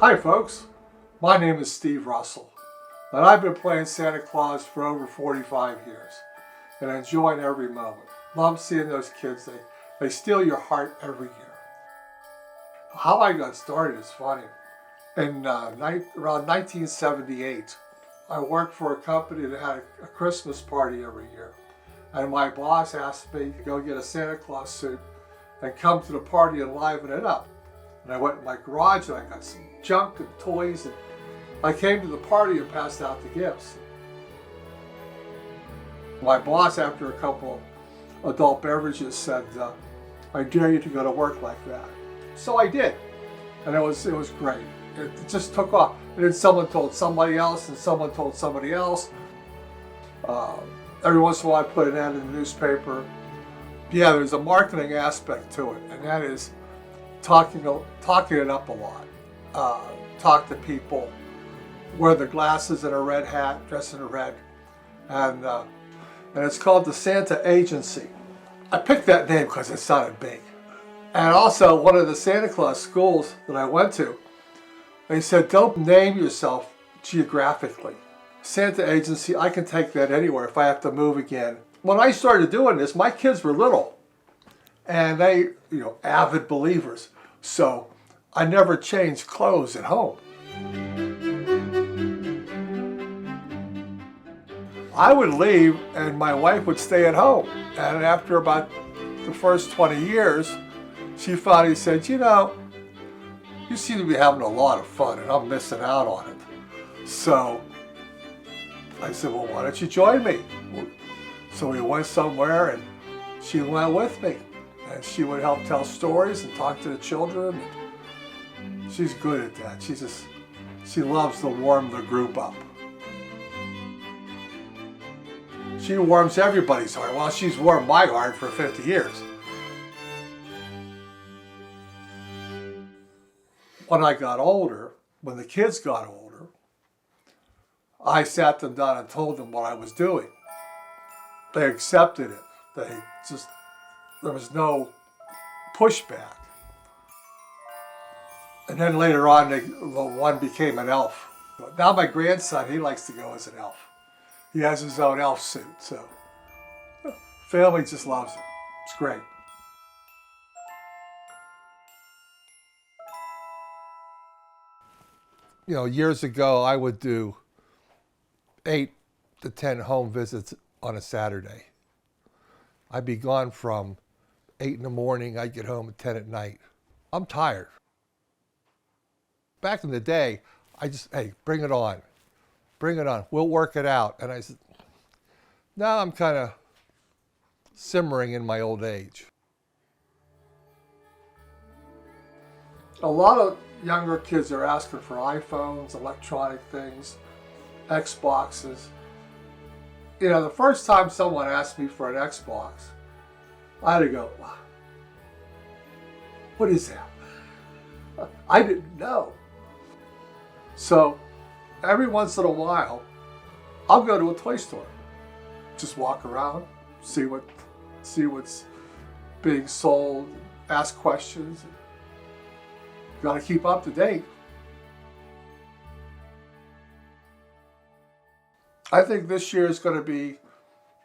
Hi folks, my name is Steve Russell, and I've been playing Santa Claus for over 45 years and enjoying every moment. Love seeing those kids, they steal your heart every year. How I got started is funny. Around 1978, I worked for a company that had a Christmas party every year, and my boss asked me to go get a Santa Claus suit and come to the party and liven it up. And I went in my garage and I got some junk and toys, and I came to the party and passed out the gifts. My boss, after a couple of adult beverages, said, I dare you to go to work like that. So I did, and it was great. It just took off. And then someone told somebody else, and someone told somebody else. Every once in a while I put an ad in the newspaper. Yeah, there's a marketing aspect to it, and that is talking it up a lot. Talk to people, wear the glasses and a red hat, dress in red, and it's called the Santa Agency. I picked that name because it sounded big. And also, one of the Santa Claus schools that I went to, they said, don't name yourself geographically. Santa Agency, I can take that anywhere if I have to move again. When I started doing this, my kids were little, and they, avid believers. So I never changed clothes at home. I would leave and my wife would stay at home. And after about the first 20 years, she finally said, you seem to be having a lot of fun and I'm missing out on it. So I said, well, why don't you join me? So we went somewhere and she went with me. And she would help tell stories and talk to the children. She's good at that. She loves to warm the group up. She warms everybody's heart. Well, she's warmed my heart for 50 years. When I got older, when the kids got older, I sat them down and told them what I was doing. They accepted it. There was no pushback. And then later on, one became an elf. Now my grandson, he likes to go as an elf. He has his own elf suit, so family just loves it. It's great. Years ago, I would do 8 to 10 home visits on a Saturday. I'd be gone from 8 in the morning, I'd get home at 10 at night. I'm tired. Back in the day, hey, bring it on. Bring it on. We'll work it out. And I said, now I'm kind of simmering in my old age. A lot of younger kids are asking for iPhones, electronic things, Xboxes. The first time someone asked me for an Xbox, I had to go, what is that? I didn't know. So every once in a while, I'll go to a toy store. Just walk around, see what's being sold, ask questions. Got to keep up to date. I think this year is going to be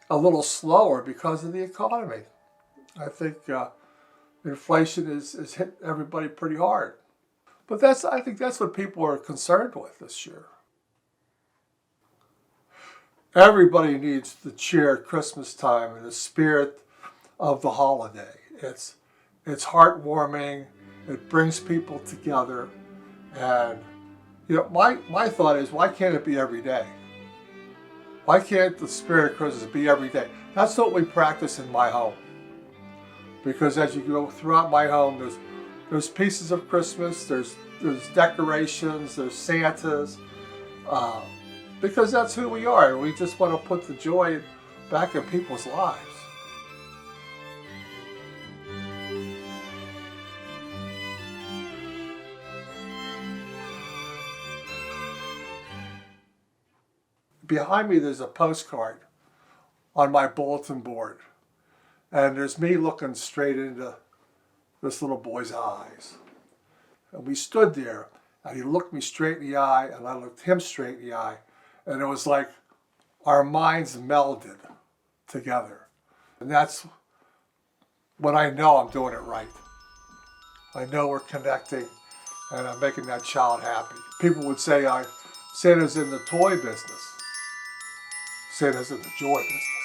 a little slower because of the economy. I think inflation has hit everybody pretty hard. But I think that's what people are concerned with this year. Everybody needs the cheer at Christmas time and the spirit of the holiday. It's heartwarming. It brings people together. And my thought is, why can't it be every day? Why can't the spirit of Christmas be every day? That's what we practice in my home. Because as you go throughout my home, there's pieces of Christmas, there's decorations, there's Santas, because that's who we are. We just want to put the joy back in people's lives. Behind me there's a postcard on my bulletin board, and there's me looking straight into this little boy's eyes. And we stood there, And he looked me straight in the eye, and I looked him straight in the eye. And it was like our minds melded together. And that's when I know I'm doing it right. I know we're connecting, and I'm making that child happy. People would say Santa's in the toy business. Santa's in the joy business.